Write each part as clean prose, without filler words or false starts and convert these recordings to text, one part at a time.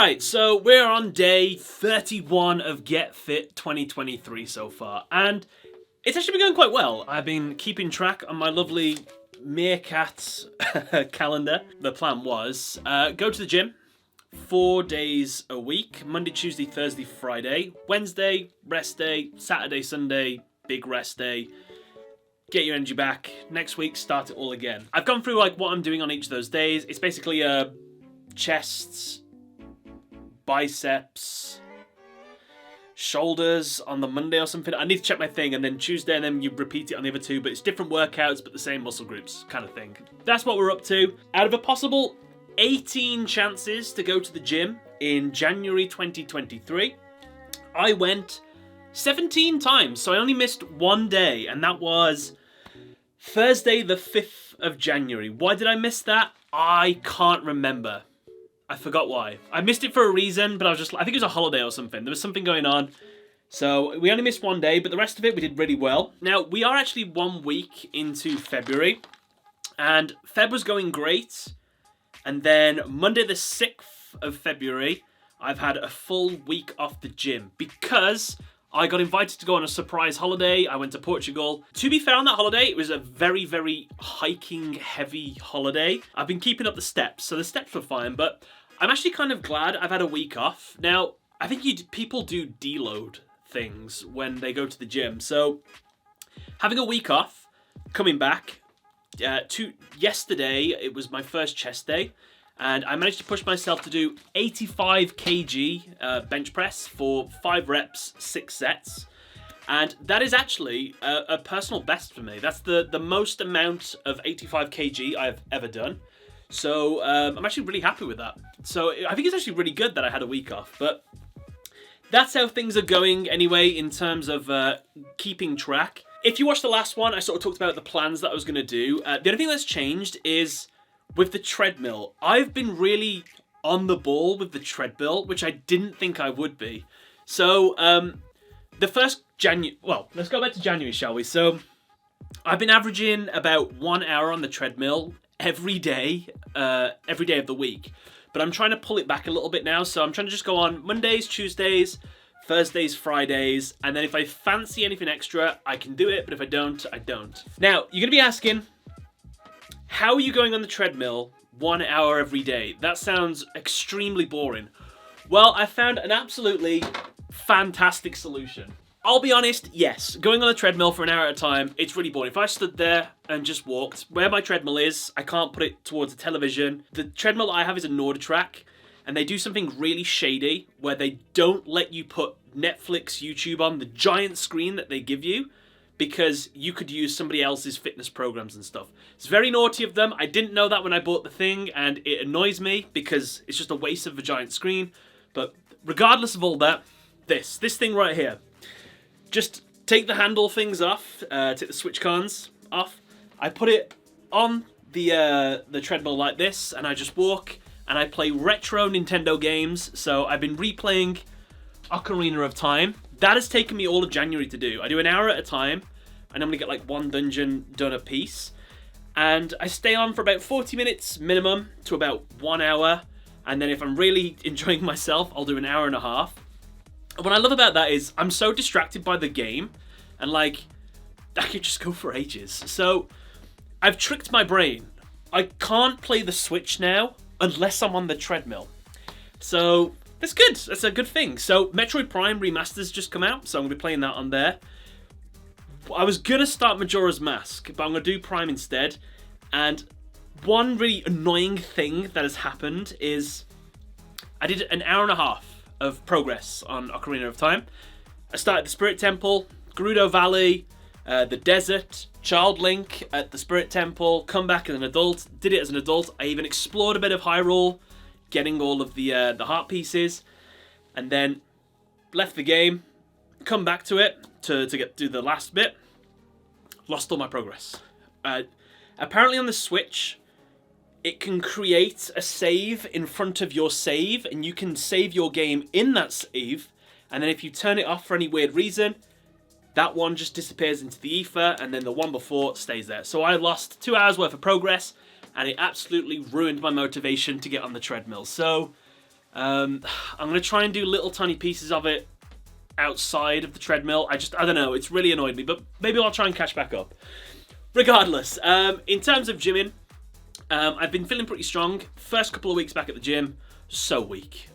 Alright, so we're on day 31 of Get Fit 2023 so far, and it's actually been going quite well. I've been keeping track on my lovely Meerkat calendar. The plan was go to the gym 4 days a week, Monday, Tuesday, Thursday, Friday, Wednesday, rest day, Saturday, Sunday, big rest day, get your energy back, next week start it all again. I've gone through like what I'm doing on each of those days. It's basically chests, biceps, shoulders on the Monday or something. I need to check my thing, and then Tuesday, and then you repeat it on the other two, but it's different workouts but the same muscle groups kind of thing. That's what we're up to. Out of a possible 18 chances to go to the gym in January 2023, I went 17 times, so I only missed one day, and that was Thursday the 5th of January. Why did I miss that? I can't remember. I forgot why. I missed it for a reason, but I think it was a holiday or something. There was something going on. So we only missed one day, but the rest of it we did really well. Now, we are actually 1 week into February, and Feb was going great. And then Monday the 6th of February, I've had a full week off the gym because I got invited to go on a surprise holiday. I went to Portugal. To be fair, on that holiday, it was a very, very hiking-heavy holiday. I've been keeping up the steps, so the steps were fine, but I'm actually kind of glad I've had a week off. Now, I think people do deload things when they go to the gym, so having a week off, coming back, yesterday, it was my first chest day, and I managed to push myself to do 85 kg bench press for 5 reps, 6 sets. And that is actually a personal best for me. That's the most amount of 85 kg I've ever done. So I'm actually really happy with that. So I think it's actually really good that I had a week off. But that's how things are going anyway in terms of keeping track. If you watched the last one, I sort of talked about the plans that I was going to do. The only thing that's changed is with the treadmill. I've been really on the ball with the treadmill, which I didn't think I would be. So, the first well, let's go back to January, shall we? So, I've been averaging about 1 hour on the treadmill every day of the week. But I'm trying to pull it back a little bit now. So, I'm trying to just go on Mondays, Tuesdays, Thursdays, Fridays, and then if I fancy anything extra, I can do it, but if I don't, I don't. Now, you're going to be asking, how are you going on the treadmill 1 hour every day? That sounds extremely boring. Well, I found an absolutely fantastic solution. I'll be honest, yes, going on the treadmill for an hour at a time, it's really boring. If I stood there and just walked, where my treadmill is, I can't put it towards the television. The treadmill I have is a NordicTrack, and they do something really shady where they don't let you put Netflix, YouTube on the giant screen that they give you because you could use somebody else's fitness programs and stuff. It's very naughty of them. I didn't know that when I bought the thing, and it annoys me because it's just a waste of a giant screen. But regardless of all that, this thing right here, just take the handle things off, take the switch cons off. I put it on the treadmill like this, and I just walk, and I play retro Nintendo games. So I've been replaying Ocarina of Time. That has taken me all of January to do. I do an hour at a time. I normally get like one dungeon done a piece. And I stay on for about 40 minutes minimum to about 1 hour. And then if I'm really enjoying myself, I'll do an hour and a half. And what I love about that is I'm so distracted by the game. And like, I could just go for ages. So I've tricked my brain. I can't play the Switch now unless I'm on the treadmill. So that's good. That's a good thing. So Metroid Prime Remaster's just come out, so I'm going to be playing that on there. I was going to start Majora's Mask, but I'm going to do Prime instead. And one really annoying thing that has happened is I did an hour and a half of progress on Ocarina of Time. I started the Spirit Temple, Gerudo Valley, the desert, Child Link at the Spirit Temple, come back as an adult, did it as an adult. I even explored a bit of Hyrule, getting all of the heart pieces, and then left the game, come back to it to do the last bit. Lost all my progress. Apparently on the Switch, it can create a save in front of your save, and you can save your game in that save, and then if you turn it off for any weird reason, that one just disappears into the ether, and then the one before stays there. So I lost 2 hours worth of progress, and it absolutely ruined my motivation to get on the treadmill. So I'm going to try and do little tiny pieces of it outside of the treadmill. I don't know, it's really annoyed me, but maybe I'll try and catch back up. Regardless, in terms of gymming, I've been feeling pretty strong. First couple of weeks back at the gym, so weak.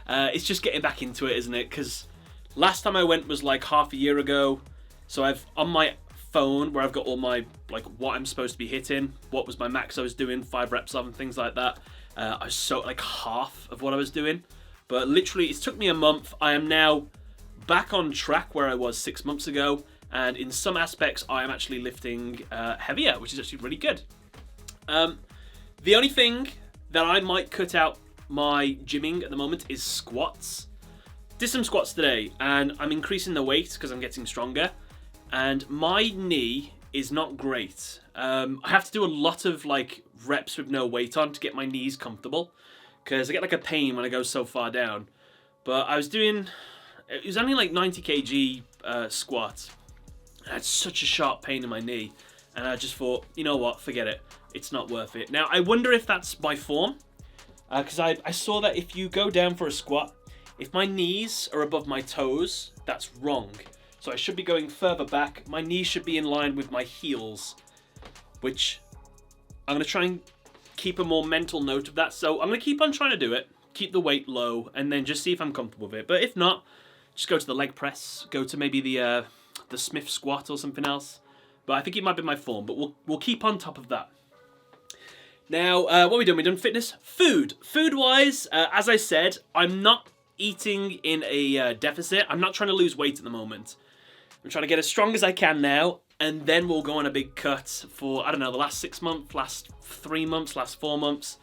It's just getting back into it, isn't it? Because last time I went was like half a year ago. So I've, on my phone, where I've got all my, like, what I'm supposed to be hitting, what was my max I was doing, 5 reps of and things like that. I was so, like, half of what I was doing. But literally, it's took me a month. I am now back on track where I was 6 months ago. And in some aspects, I am actually lifting heavier, which is actually really good. The only thing that I might cut out my gymming at the moment is squats. Did some squats today, and I'm increasing the weight because I'm getting stronger. And my knee is not great. I have to do a lot of like reps with no weight on to get my knees comfortable, because I get like a pain when I go so far down. But I was doing, it was only like 90 kg squats. I had such a sharp pain in my knee, and I just thought, you know what, forget it. It's not worth it. Now, I wonder if that's my form, because I saw that if you go down for a squat, if my knees are above my toes, that's wrong. So I should be going further back. My knees should be in line with my heels, which I'm going to try and keep a more mental note of that. So I'm going to keep on trying to do it, keep the weight low, and then just see if I'm comfortable with it. But if not, just go to the leg press, go to maybe the Smith squat or something else. But I think it might be my form, but we'll keep on top of that. Now, what are we doing? We're doing fitness. Food-wise, as I said, I'm not eating in a deficit. I'm not trying to lose weight at the moment. I'm trying to get as strong as I can now, and then we'll go on a big cut for, I don't know, the last 6 months, last 3 months, last 4 months.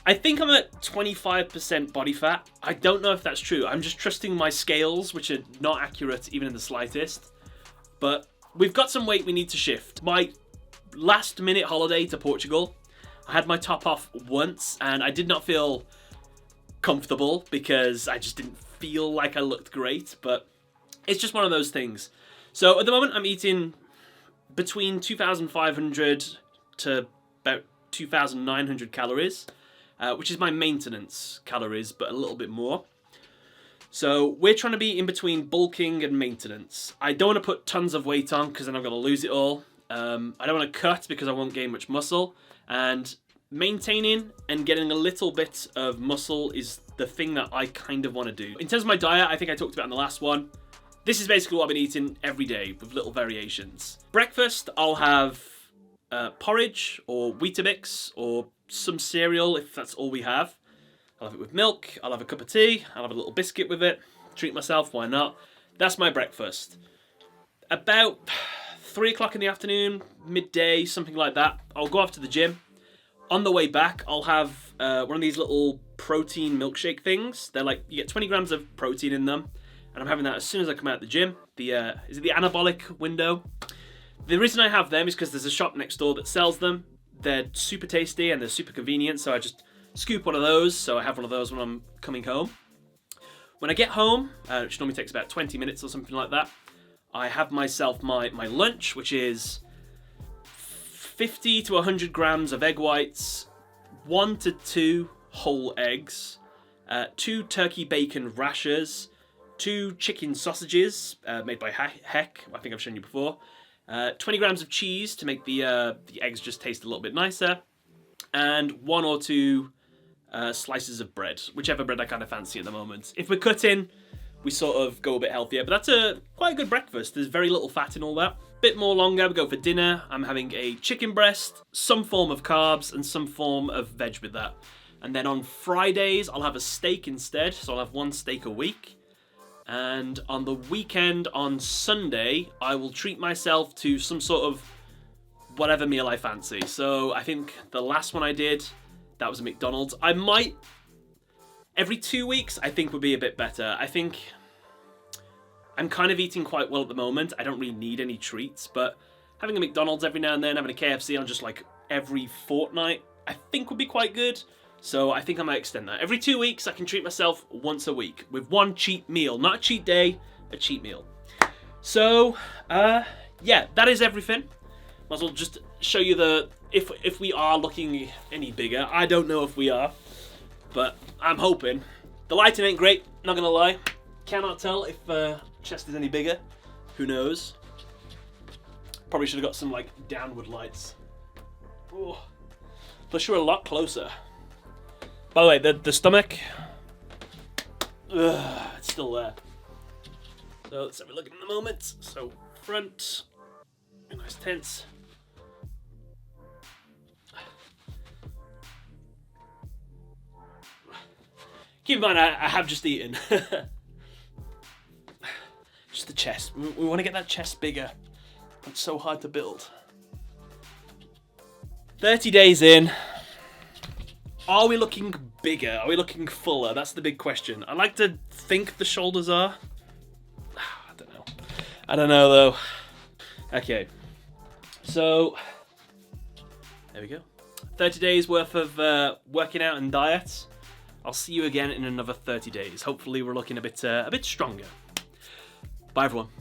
I think I'm at 25% body fat. I don't know if that's true. I'm just trusting my scales, which are not accurate even in the slightest. But we've got some weight we need to shift. My last minute holiday to Portugal, I had my top off once, and I did not feel comfortable because I just didn't feel like I looked great, but it's just one of those things. So at the moment I'm eating between 2,500 to about 2,900 calories, which is my maintenance calories, but a little bit more. So we're trying to be in between bulking and maintenance. I don't want to put tons of weight on because then I'm going to lose it all. I don't want to cut because I won't gain much muscle. And maintaining and getting a little bit of muscle is the thing that I kind of want to do. In terms of my diet, I think I talked about in the last one. This is basically what I've been eating every day with little variations. Breakfast, I'll have porridge or Weetabix or some cereal if that's all we have. I'll have it with milk, I'll have a cup of tea, I'll have a little biscuit with it, treat myself, why not? That's my breakfast. About 3 o'clock in the afternoon, midday, something like that, I'll go off to the gym. On the way back, I'll have one of these little protein milkshake things. They're like, you get 20 grams of protein in them, and I'm having that as soon as I come out of the gym. Is it the anabolic window? The reason I have them is because there's a shop next door that sells them. They're super tasty and they're super convenient, so I just scoop one of those, so I have one of those when I'm coming home. When I get home, which normally takes about 20 minutes or something like that, I have myself my lunch, which is 50 to 100 grams of egg whites, 1 to 2 whole eggs, 2 turkey bacon rashers, 2 chicken sausages made by Heck, I think I've shown you before, 20 grams of cheese to make the eggs just taste a little bit nicer, and 1 or 2 slices of bread, whichever bread I kind of fancy at the moment. If we're cutting, we sort of go a bit healthier, but that's quite a good breakfast. There's very little fat in all that. Bit more longer, we go for dinner. I'm having a chicken breast, some form of carbs, and some form of veg with that. And then on Fridays, I'll have a steak instead, so I'll have 1 steak a week. And on the weekend, on Sunday, I will treat myself to some sort of whatever meal I fancy. So I think the last one I did, that was a McDonald's. I might, every 2 weeks, I think would be a bit better. I think I'm kind of eating quite well at the moment. I don't really need any treats, but having a McDonald's every now and then, having a KFC on just like every fortnight, I think would be quite good. So I think I might extend that. Every 2 weeks, I can treat myself once a week with 1 cheat meal. Not a cheat day, a cheat meal. So, yeah, that is everything. Might as well just show you if we are looking any bigger. I don't know if we are. but I'm hoping. The lighting ain't great, not gonna lie. Cannot tell if chest is any bigger. Who knows? Probably should have got some like downward lights. Oh. Plus you're a lot closer. By the way, the stomach, it's still there. So let's have a look in a moment. So front, nice tense. Keep in mind, I have just eaten. Just the chest. We want to get that chest bigger. It's so hard to build. 30 days in. Are we looking bigger? Are we looking fuller? That's the big question. I like to think the shoulders are. I don't know. I don't know though. Okay. So, there we go. 30 days worth of working out and diet. I'll see you again in another 30 days. Hopefully we're looking a bit stronger. Bye everyone.